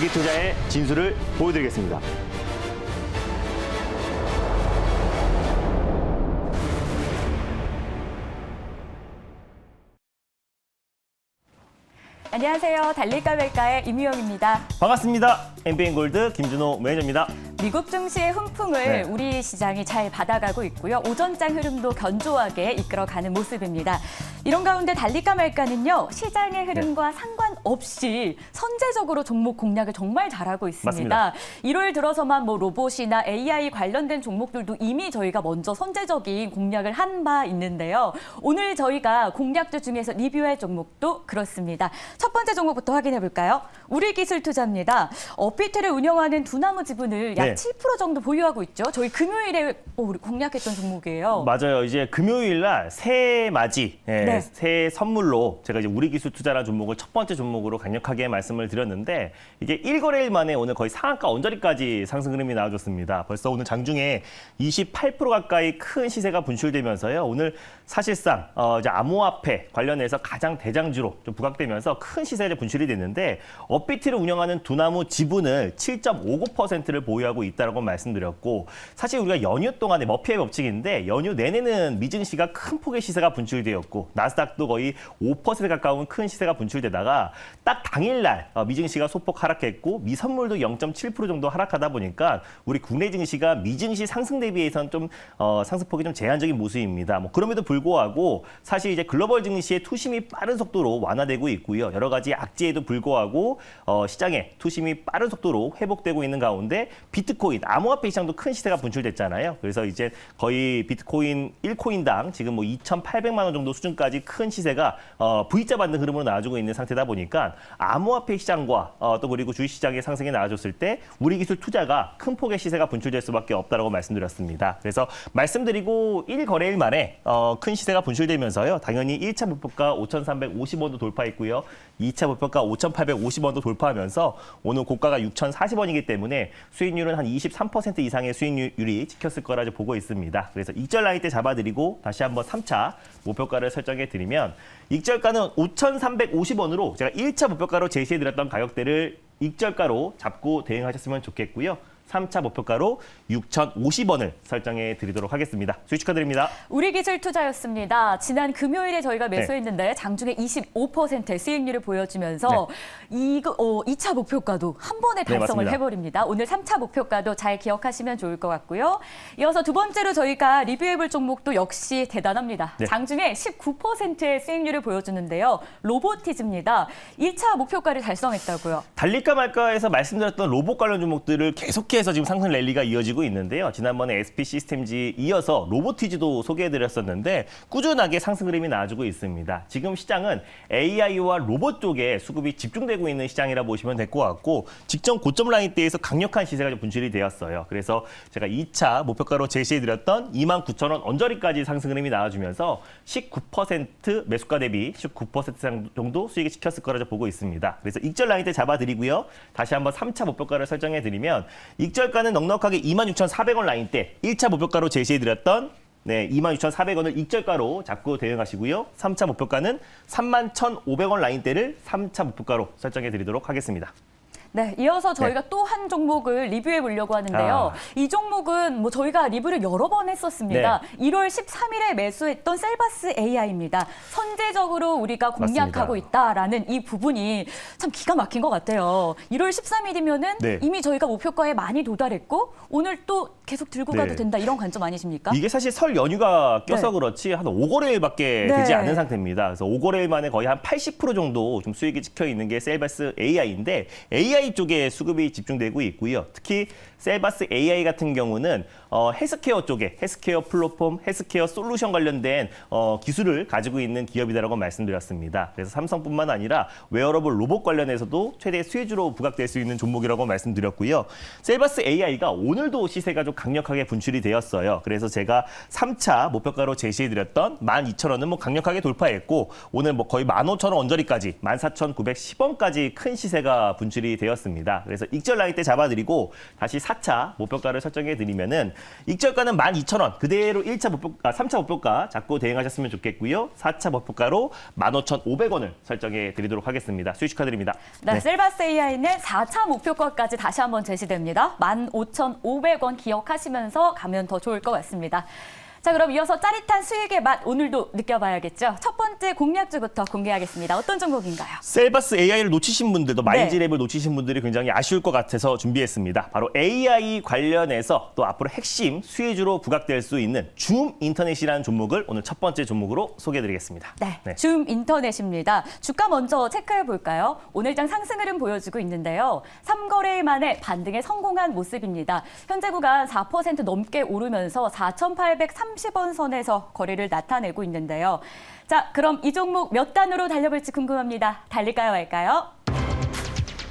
장기 투자의 진수를 보여드리겠습니다. 안녕하세요. 달릴까 말까의 임유영입니다. 반갑습니다. MBN골드 김준호 매니저입니다. 미국 증시의 훈풍을 우리 시장이 잘 받아가고 있고요. 오전장 흐름도 견조하게 이끌어가는 모습입니다. 이런 가운데 달릴까 말까는요. 시장의 흐름과 상관없이 선제적으로 종목 공략을 정말 잘하고 있습니다. 맞습니다. 1월 들어서만 로봇이나 AI 관련된 종목들도 이미 저희가 먼저 선제적인 공략을 한 바 있는데요. 오늘 저희가 공략주 중에서 리뷰할 종목도 그렇습니다. 첫 번째 종목부터 확인해 볼까요? 우리기술투자입니다. 업비트를 운영하는 두나무 지분을 약 7% 정도 보유하고 있죠. 저희 금요일에 우리 공략했던 종목이에요. 맞아요. 이제 금요일 날 새해 맞이, 새해 선물로 제가 이제 우리기술투자라는 종목을 첫 번째 종목으로 강력하게 말씀을 드렸는데 이게 1거래일 만에 오늘 거의 상한가 언저리까지 상승 흐름이 나와줬습니다. 벌써 오늘 장중에 28% 가까이 큰 시세가 분출되면서요. 오늘 사실상 이제 암호화폐 관련해서 가장 대장주로 좀 부각되면서 큰 시세가 분출이 됐는데 업비트를 운영하는 두나무 지분을 7.59%를 보유하고 있다고 말씀드렸고 사실 우리가 연휴 동안에 머피의 법칙인데 연휴 내내는 미증시가 큰 폭의 시세가 분출되었고 나스닥도 거의 5% 가까운 큰 시세가 분출되다가 딱 당일날 미증시가 소폭 하락했고 미선물도 0.7% 정도 하락하다 보니까 우리 국내 증시가 미증시 상승 대비해서는 좀 상승폭이 좀 제한적인 모습입니다. 뭐 그럼에도 불구하고 사실 이제 글로벌 증시의 투심이 빠른 속도로 완화되고 있고요. 여러 가지 악재에도 불구하고 시장의 투심이 빠른 속도로 회복되고 있는 가운데 비트코인, 암호화폐 시장도 큰 시세가 분출됐잖아요. 그래서 이제 거의 비트코인 1코인당 지금 2,800만 원 정도 수준까지 큰 시세가 V자 받는 흐름으로 나와주고 있는 상태다 보니까 암호화폐 시장과 또 그리고 주식시장의 상승이 나와줬을 때 우리 기술 투자가 큰 폭의 시세가 분출될 수밖에 없다라고 말씀드렸습니다. 그래서 말씀드리고 1거래일 만에 큰 시세가 분출되면서요. 당연히 1차 목표가 5,350원도 돌파했고요. 2차 목표가 5,850원도 돌파하면서 오늘 고가가 6,040원이기 때문에 수익률은 한 23% 이상의 수익률이 찍혔을 거라 보고 있습니다. 그래서 익절 라인 때 잡아드리고 다시 한번 3차 목표가를 설정해 드리면 익절가는 5,350원으로 제가 1차 목표가로 제시해드렸던 가격대를 익절가로 잡고 대응하셨으면 좋겠고요. 3차 목표가로 6,050원을 설정해 드리도록 하겠습니다. 수익 축하드립니다. 우리기술투자였습니다. 지난 금요일에 저희가 매수했는데 장중에 25%의 수익률을 보여주면서 2차 목표가도 한 번에 달성을 해버립니다. 오늘 3차 목표가도 잘 기억하시면 좋을 것 같고요. 이어서 두 번째로 저희가 리뷰해볼 종목도 역시 대단합니다. 장중에 19%의 수익률을 보여주는데요. 로보티즈입니다. 1차 목표가를 달성했다고요. 달릴까 말까에서 말씀드렸던 로봇 관련 종목들을 계속해서 지금 상승 랠리가 이어지고 있는데요. 지난번에 SP 시스템즈 이어서 로보티즈도 소개해드렸었는데 꾸준하게 상승 흐름이 나와주고 있습니다. 지금 시장은 AI와 로봇 쪽에 수급이 집중되고 있는 시장이라 보시면 될 것 같고 직전 고점 라인대에서 강력한 시세가 좀 분출이 되었어요. 그래서 제가 2차 목표가로 제시해드렸던 29,000원 언저리까지 상승 흐름이 나와주면서 19% 매수가 대비 19% 정도 수익이 찍혔을 거라 보고 있습니다. 그래서 익절 라인 때 잡아드리고요. 다시 한번 3차 목표가를 설정해드리면 익절가는 넉넉하게 26,400원 라인대 1차 목표가로 제시해드렸던 26,400원을 익절가로 잡고 대응하시고요. 3차 목표가는 31,500원 라인대를 3차 목표가로 설정해드리도록 하겠습니다. 네, 이어서 저희가 또 한 종목을 리뷰해 보려고 하는데요. 이 종목은 저희가 리뷰를 여러 번 했었습니다. 1월 13일에 매수했던 셀바스 AI입니다. 선제적으로 우리가 공략하고 있다라는 이 부분이 참 기가 막힌 것 같아요. 1월 13일이면은 이미 저희가 목표가에 많이 도달했고 오늘 또 계속 들고 가도 된다 이런 관점 아니십니까? 이게 사실 설 연휴가 껴서 그렇지 한 5거래일밖에 되지 않은 상태입니다. 그래서 5거래일 만에 거의 한 80% 정도 좀 수익이 찍혀 있는 게 셀바스 AI인데 AI 쪽에 수급이 집중되고 있고요. 특히 셀바스 AI 같은 경우는 헬스케어 쪽에 헬스케어 플랫폼, 헬스케어 솔루션 관련된 기술을 가지고 있는 기업이다라고 말씀드렸습니다. 그래서 삼성뿐만 아니라 웨어러블 로봇 관련해서도 최대 수혜주로 부각될 수 있는 종목이라고 말씀드렸고요. 셀바스 AI가 오늘도 시세가 좀 강력하게 분출이 되었어요. 그래서 제가 3차 목표가로 제시해드렸던 12,000원은 강력하게 돌파했고 오늘 거의 15,000원 언저리까지 14,910원까지 큰 시세가 분출이 되었습니다. 되었습니다. 그래서 익절 라인 때 잡아드리고 다시 4차 목표가를 설정해 드리면은 익절가는 12,000원 그대로 3차 목표가 잡고 대응하셨으면 좋겠고요. 4차 목표가로 15,500원을 설정해 드리도록 하겠습니다. 수익 축하드립니다. 네, 셀바스 AI는 4차 목표가까지 다시 한번 제시됩니다. 15,500원 기억하시면서 가면 더 좋을 것 같습니다. 자, 그럼 이어서 짜릿한 수익의 맛 오늘도 느껴봐야겠죠. 첫 번째 공략주부터 공개하겠습니다. 어떤 종목인가요? 셀바스 AI를 놓치신 분들도 마인즈랩을 놓치신 분들이 굉장히 아쉬울 것 같아서 준비했습니다. 바로 AI 관련해서 또 앞으로 핵심 수혜주로 부각될 수 있는 줌 인터넷이라는 종목을 오늘 첫 번째 종목으로 소개해드리겠습니다. 네, 줌 인터넷입니다. 주가 먼저 체크해 볼까요? 오늘장 상승 흐름 보여주고 있는데요. 3거래일 만에 반등에 성공한 모습입니다. 현재 구간 4% 넘게 오르면서 4,830원 선에서 거래를 나타내고 있는데요. 자, 그럼 이 종목 몇 단으로 달려볼지 궁금합니다. 달릴까요, 말까요?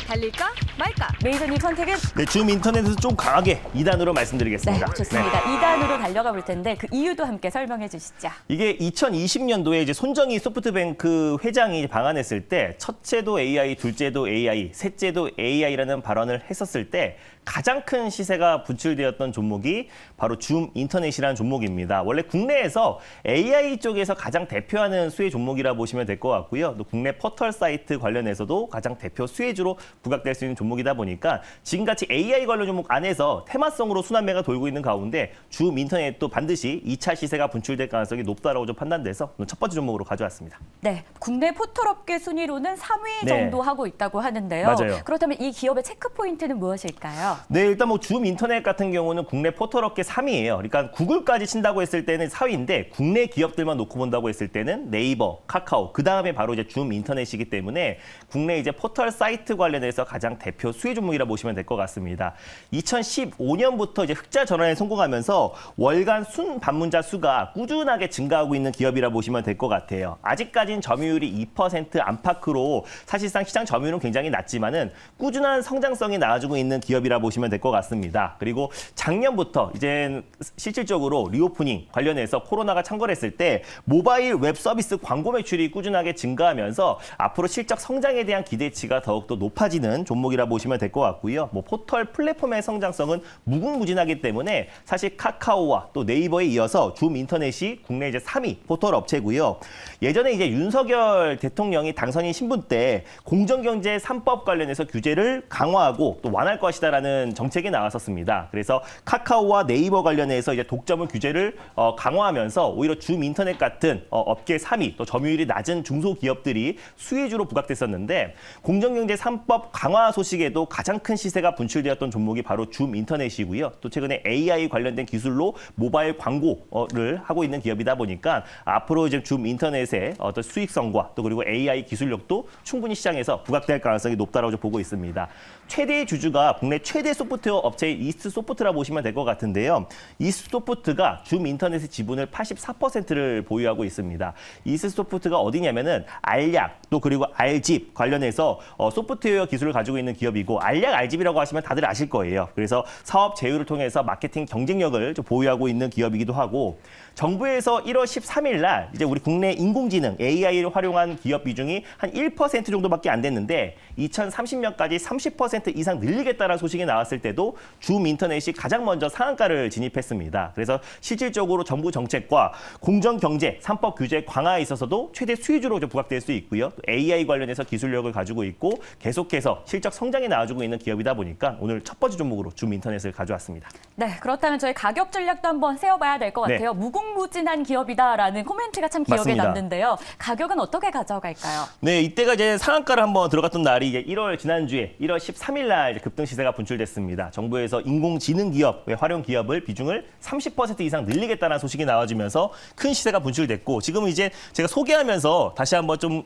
달릴까 말까? 메이저님 선택은? 네, 줌 인터넷에서 좀 강하게 2단으로 말씀드리겠습니다. 네, 좋습니다. 2단으로 달려가 볼 텐데 그 이유도 함께 설명해 주시죠. 이게 2020년도에 이제 손정희 소프트뱅크 회장이 방한했을 때 첫째도 AI, 둘째도 AI, 셋째도 AI라는 발언을 했었을 때 가장 큰 시세가 분출되었던 종목이 바로 줌 인터넷이라는 종목입니다. 원래 국내에서 AI 쪽에서 가장 대표하는 수혜 종목이라 보시면 될 것 같고요. 또 국내 포털 사이트 관련해서도 가장 대표 수혜주로 부각될 수 있는 종목이다 보니까 지금같이 AI 관련 종목 안에서 테마성으로 순환매가 돌고 있는 가운데 줌 인터넷도 반드시 2차 시세가 분출될 가능성이 높다라고 좀 판단돼서 첫 번째 종목으로 가져왔습니다. 네, 국내 포털업계 순위로는 3위 정도 하고 있다고 하는데요. 맞아요. 그렇다면 이 기업의 체크 포인트는 무엇일까요? 네, 일단 뭐 줌 인터넷 같은 경우는 국내 포털업계 3위예요. 그러니까 구글까지 친다고 했을 때는 4위인데 국내 기업들만 놓고 본다고 했을 때는 네이버, 카카오, 그 다음에 바로 이제 줌 인터넷이기 때문에 국내 이제 포털 사이트 관련해서 가장 대표 수혜 종목이라 보시면 될 것 같습니다. 2015년부터 이제 흑자 전환에 성공하면서 월간 순 방문자 수가 꾸준하게 증가하고 있는 기업이라 보시면 될 것 같아요. 아직까지는 점유율이 2% 안팎으로 사실상 시장 점유율은 굉장히 낮지만은 꾸준한 성장성이 나와주고 있는 기업이라 보시면 될 것 같습니다. 그리고 작년부터 이제 실질적으로 리오프닝 관련해서 코로나가 창궐했을 때 모바일 웹 서비스 광고 매출이 꾸준하게 증가하면서 앞으로 실적 성장에 대한 기대치가 더욱더 높아지는 종목이라 보시면 될 것 같고요. 뭐 포털 플랫폼의 성장성은 무궁무진하기 때문에 사실 카카오와 또 네이버에 이어서 줌 인터넷이 국내 이제 3위 포털 업체고요. 예전에 이제 윤석열 대통령이 당선인 신분 때 공정경제 3법 관련해서 규제를 강화하고 또 완화할 것이다라는 정책이 나왔었습니다. 그래서 카카오와 네이버 관련해서 이제 독점을 규제를 강화하면서 오히려 줌 인터넷 같은 업계 3위 또 점유율이 낮은 중소기업들이 수혜주로 부각됐었는데 공정경제 3법 강화 소식에도 가장 큰 시세가 분출되었던 종목이 바로 줌 인터넷이고요. 또 최근에 AI 관련된 기술로 모바일 광고를 하고 있는 기업이다 보니까 앞으로 이제 줌 인터넷의 어떤 수익성과 또 그리고 AI 기술력도 충분히 시장에서 부각될 가능성이 높다라고 보고 있습니다. 최대의 주주가 국내 최대 소프트웨어 업체인 이스트소프트라 보시면 될 것 같은데요. 이스트소프트가 줌 인터넷의 지분을 84%를 보유하고 있습니다. 이스트소프트가 어디냐면은 알약 또 그리고 알집 관련해서 소프트웨어 기술을 가지고 있는 기업이고 알약 알집이라고 하시면 다들 아실 거예요. 그래서 사업 제휴를 통해서 마케팅 경쟁력을 좀 보유하고 있는 기업이기도 하고 정부에서 1월 13일 날 이제 우리 국내 인공지능 AI를 활용한 기업 비중이 한 1% 정도밖에 안 됐는데 2030년까지 30% 이상 늘리겠다는 소식이 나왔을 때도 줌 인터넷이 가장 먼저 상한가를 진입했습니다. 그래서 실질적으로 정부 정책과 공정경제 3법 규제 강화에 있어서도 최대 수혜주로 부각될 수 있고요. 또 AI 관련해서 기술력을 가지고 있고 계속해서 실적 성장이 나와주고 있는 기업이다 보니까 오늘 첫 번째 종목으로 줌 인터넷을 가져왔습니다. 네, 그렇다면 저희 가격 전략도 한번 세워봐야 될 것 같아요. 네. 무궁무진한 기업이다라는 코멘트가 참 기억에 맞습니다. 남는데요. 가격은 어떻게 가져갈까요? 네, 이때가 이제 상한가를 한번 들어갔던 날이 이제 지난주에 1월 13일 날 급등 시세가 분출됐습니다. 정부에서 인공지능 기업의 활용 기업을 비중을 30% 이상 늘리겠다는 소식이 나와주면서 큰 시세가 분출됐고 지금은 이제 제가 소개하면서 다시 한번 좀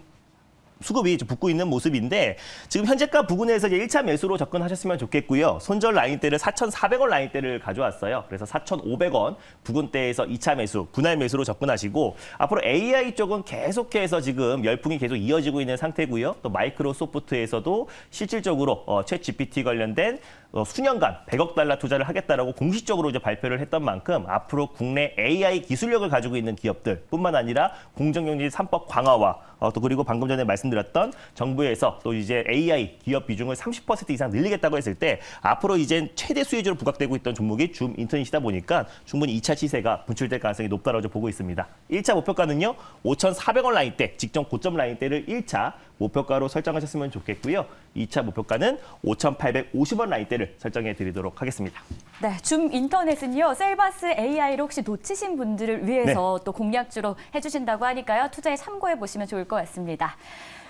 수급이 좀 붙고 있는 모습인데 지금 현재가 부근에서 이제 1차 매수로 접근하셨으면 좋겠고요. 손절 라인대를 4,400원 라인대를 가져왔어요. 그래서 4,500원 부근대에서 2차 매수, 분할 매수로 접근하시고 앞으로 AI 쪽은 계속해서 지금 열풍이 계속 이어지고 있는 상태고요. 또 마이크로소프트에서도 실질적으로 챗 GPT 관련된 수년간 100억 달러 투자를 하겠다라고 공식적으로 이제 발표를 했던 만큼 앞으로 국내 AI 기술력을 가지고 있는 기업들뿐만 아니라 공정경제 3법 강화와 또 그리고 방금 전에 말씀 말씀드렸던 정부에서 또 이제 AI 기업 비중을 30% 이상 늘리겠다고 했을 때 앞으로 이제 최대 수혜주로 부각되고 있던 종목이 줌 인터넷이다 보니까 충분히 2차 시세가 분출될 가능성이 높다고 보고 있습니다. 1차 목표가는요. 5,400원 라인대, 직전 고점 라인대를 1차 목표가로 설정하셨으면 좋겠고요. 2차 목표가는 5,850원 라인대를 설정해 드리도록 하겠습니다. 네, 줌 인터넷은요. 셀바스 AI를 혹시 놓치신 분들을 위해서 또 공략주로 해주신다고 하니까요. 투자에 참고해 보시면 좋을 것 같습니다.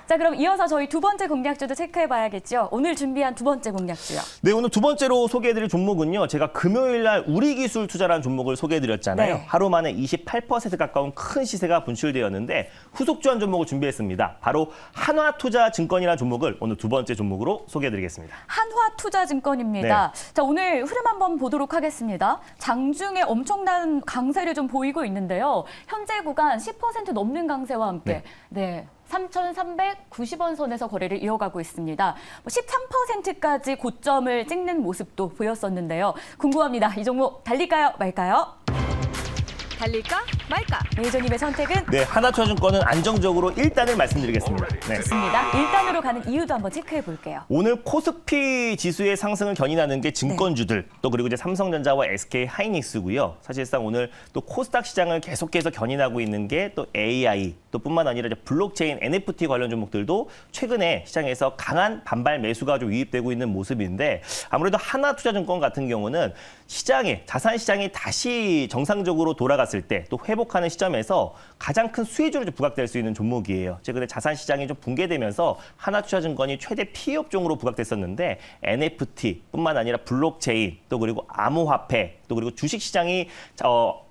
자, 그럼 이어서 저희 두 번째 공략주도 체크해 봐야겠죠. 오늘 준비한 두 번째 공략주요. 네, 오늘 두 번째로 소개해드릴 종목은요. 제가 금요일 날 우리기술 투자라는 종목을 소개해드렸잖아요. 네. 하루 만에 28% 가까운 큰 시세가 분출되었는데 후속주한 종목을 준비했습니다. 바로 한화투자증권이라는 종목을 오늘 두 번째 종목으로 소개해드리겠습니다. 한화투자증권입니다. 자, 오늘 흐름 한번 보도록 하겠습니다. 장중에 엄청난 강세를 좀 보이고 있는데요. 현재 구간 10% 넘는 강세와 함께 네. 3,390원 선에서 거래를 이어가고 있습니다. 13%까지 고점을 찍는 모습도 보였었는데요. 궁금합니다. 이 종목 달릴까요? 말까요? 달릴까 말까? 메이저님의 선택은? 네, 한화투자증권은 안정적으로 1단을 말씀드리겠습니다. 네. 좋습니다. 1단으로 가는 이유도 한번 체크해 볼게요. 오늘 코스피 지수의 상승을 견인하는 게 증권주들, 또 그리고 이제 삼성전자와 SK 하이닉스고요. 사실상 오늘 또 코스닥 시장을 계속해서 견인하고 있는 게 또 AI, 또 뿐만 아니라 이제 블록체인, NFT 관련 종목들도 최근에 시장에서 강한 반발 매수가 좀 유입되고 있는 모습인데 아무래도 하나투자증권 같은 경우는 자산 시장이 다시 정상적으로 돌아갔을 때 또 회복하는 시점에서 가장 큰 수혜주로 부각될 수 있는 종목이에요. 최근에 자산 시장이 좀 붕괴되면서 하나투자증권이 최대 피해 업종으로 부각됐었는데 NFT뿐만 아니라 블록체인, 또 그리고 암호화폐, 또 그리고 주식 시장이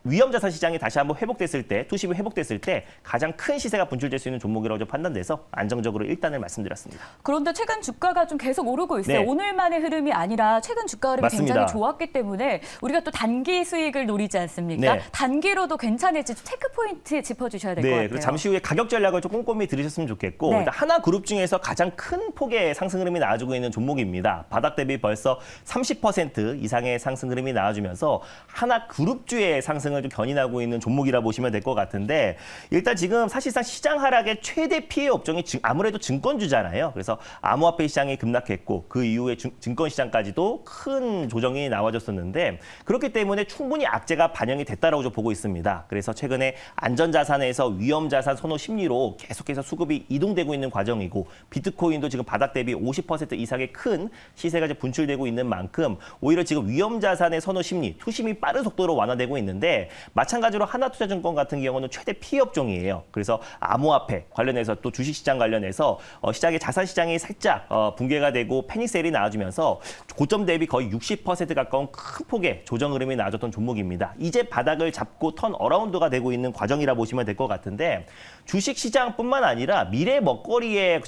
위험자산 시장이 다시 한번 회복됐을 때, 투심이 회복됐을 때 가장 큰 시세가 분출될 수 있는 종목이라고 좀 판단돼서 안정적으로 1단을 말씀드렸습니다. 그런데 최근 주가가 좀 계속 오르고 있어요. 네. 오늘만의 흐름이 아니라 최근 주가 흐름이 맞습니다. 굉장히 좋았기 때문에 우리가 또 단기 수익을 노리지 않습니까? 네. 단기로도 괜찮을지 체크 포인트 짚어주셔야 될 것 네, 같아요. 그리고 잠시 후에 가격 전략을 좀 꼼꼼히 들으셨으면 좋겠고 네. 일단 하나그룹 중에서 가장 큰 폭의 상승 흐름이 나와주고 있는 종목입니다. 바닥 대비 벌써 30% 이상의 상승 흐름이 나와주면서 하나그룹주의 상승을 좀 견인하고 있는 종목이라 보시면 될 것 같은데 일단 지금 사실상 시장 하락의 최대 피해 업종이 아무래도 증권주잖아요. 그래서 암호화폐 시장이 급락했고 그 이후에 증권 시장까지도 큰 조정이 나와줬었는데 그렇기 때문에 충분히 악재가 반영이 됐다라고 좀 보고 있습니다. 그래서 최근에 안전자산에서 위험자산 선호 심리로 계속해서 수급이 이동되고 있는 과정이고 비트코인도 지금 바닥 대비 50% 이상의 큰 시세가 이제 분출되고 있는 만큼 오히려 지금 위험자산의 선호 심리, 투심이 빠른 속도로 완화되고 있는데 마찬가지로 하나투자증권 같은 경우는 최대 피해 업종이에요. 그래서 암호화폐 관련해서 또 주식시장 관련해서 시장의 자산 시장이 살짝 붕괴가 되고 패닉셀이 나와주면서 고점 대비 거의 60% 가까운 큰 폭의 조정 흐름이 나와줬던 종목입니다. 이제 바닥을 잡고 턴 어라운드가 되고 있는 과정이라 보시면 될 것 같은데 주식시장뿐만 아니라 미래 먹거리에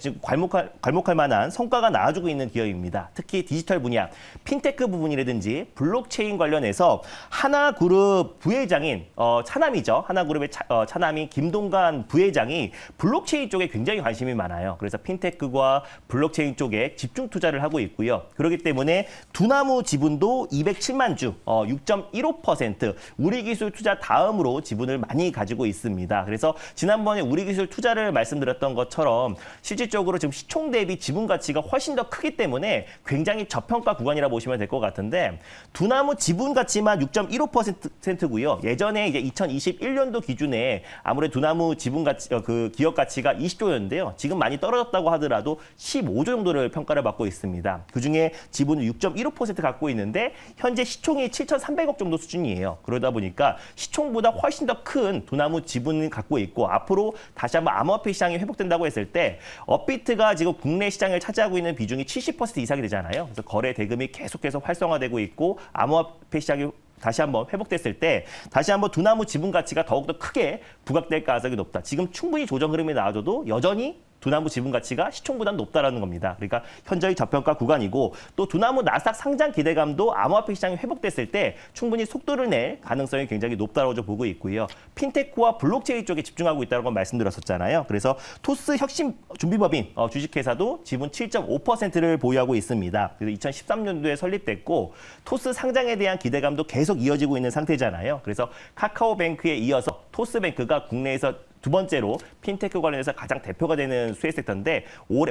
괄목할 만한 성과가 나와주고 있는 기업입니다. 특히 디지털 분야, 핀테크 부분이라든지 블록체인 관련해서 하나그룹 부회장인 차남이죠. 하나그룹의 차남인 김동관 부회장이 블록체인 쪽에 굉장히 관심이 많아요. 그래서 핀테크와 블록체인 쪽에 집중 투자를 하고 있고요. 그렇기 때문에 두나무 지분도 207만 주, 6.15% 우리기술 투자 다음으로 지분을 많이 가지고 있습니다. 그래서 지난번에 우리기술 투자를 말씀드렸던 것처럼 실질적으로 지금 시총 대비 지분 가치가 훨씬 더 크기 때문에 굉장히 저평가 구간이라 보시면 될 것 같은데 두나무 지분 가치만 6.15%고요. 예전에 이제 2021년도 기준에 아무래도 두나무 지분 가치 그 기업 가치가 20조였는데요. 지금 많이 떨어졌다고 하더라도 15조 정도를 평가를 받고 있습니다. 그중에 지분을 6.15% 갖고 있는데 현재 시총이 7,300억 정도 수준이에요. 그러다 보니까 시총보다 훨씬 더 큰 두나무 지분을 갖고 있고 앞으로 다시 한번 암호화폐 시장이 회복된다고 했을 때 업비트가 지금 국내 시장을 차지하고 있는 비중이 70% 이상이 되잖아요. 그래서 거래 대금이 계속해서 활성화되고 있고 암호화폐 시장이 다시 한번 회복됐을 때 다시 한번 두나무 지분 가치가 더욱더 크게 부각될 가능성이 높다. 지금 충분히 조정 흐름이 나와줘도 여전히 두나무 지분 가치가 시총보다는 높다라는 겁니다. 그러니까 현저히 저평가 구간이고 또 두나무 나스닥 상장 기대감도 암호화폐 시장이 회복됐을 때 충분히 속도를 낼 가능성이 굉장히 높다고 보고 있고요. 핀테크와 블록체인 쪽에 집중하고 있다고 말씀드렸었잖아요. 그래서 토스 혁신 준비법인 주식회사도 지분 7.5%를 보유하고 있습니다. 그래서 2013년도에 설립됐고 토스 상장에 대한 기대감도 계속 이어지고 있는 상태잖아요. 그래서 카카오뱅크에 이어서 토스뱅크가 국내에서 두 번째로 핀테크 관련해서 가장 대표가 되는 수혜 섹터인데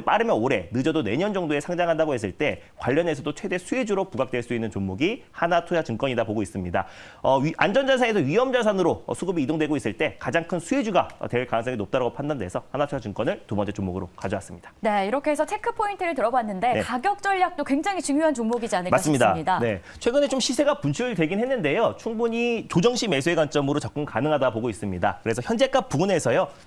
빠르면 올해, 늦어도 내년 정도에 상장한다고 했을 때 관련해서도 최대 수혜주로 부각될 수 있는 종목이 하나투자증권이다 보고 있습니다. 안전자산에서 위험자산으로 수급이 이동되고 있을 때 가장 큰 수혜주가 될 가능성이 높다고 판단돼서 하나투자증권을 두 번째 종목으로 가져왔습니다. 네, 이렇게 해서 체크 포인트를 들어봤는데 네. 가격 전략도 굉장히 중요한 종목이지 않을까 맞습니다. 싶습니다. 네, 최근에 좀 시세가 분출되긴 했는데요. 충분히 조정 시 매수의 관점으로 접근 가능하다 보고 있습니다. 그래서 현재가 부근에서요.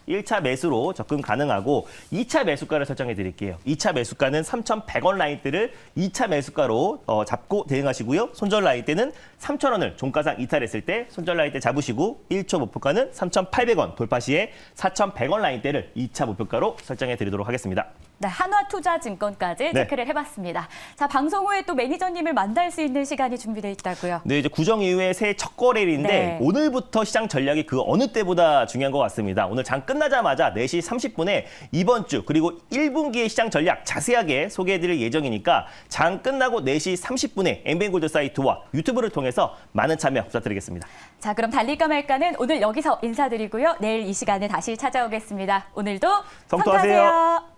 1차 매수로 접근 가능하고 2차 매수가를 설정해 드릴게요. 2차 매수가는 3,100원 라인대를 2차 매수가로 잡고 대응하시고요. 손절 라인대는 3,000원을 종가상 이탈했을 때 손절 라인대 잡으시고 1초 목표가는 3,800원 돌파 시에 4,100원 라인대를 2차 목표가로 설정해 드리도록 하겠습니다. 네, 한화투자증권까지 네. 체크를 해봤습니다. 자, 방송 후에 또 매니저님을 만날 수 있는 시간이 준비되어 있다고요. 네, 이제 구정 이후에 새해 첫 거래일인데 네. 오늘부터 시장 전략이 그 어느 때보다 중요한 것 같습니다. 오늘 장 끝나자마자 4시 30분에 이번 주 그리고 1분기의 시장 전략 자세하게 소개해드릴 예정이니까 장 끝나고 4시 30분에 엠비엔골드 사이트와 유튜브를 통해서 많은 참여 부탁드리겠습니다. 자, 그럼 달릴까 말까는 오늘 여기서 인사드리고요. 내일 이 시간에 다시 찾아오겠습니다. 오늘도 성투하세요. 성투하세요.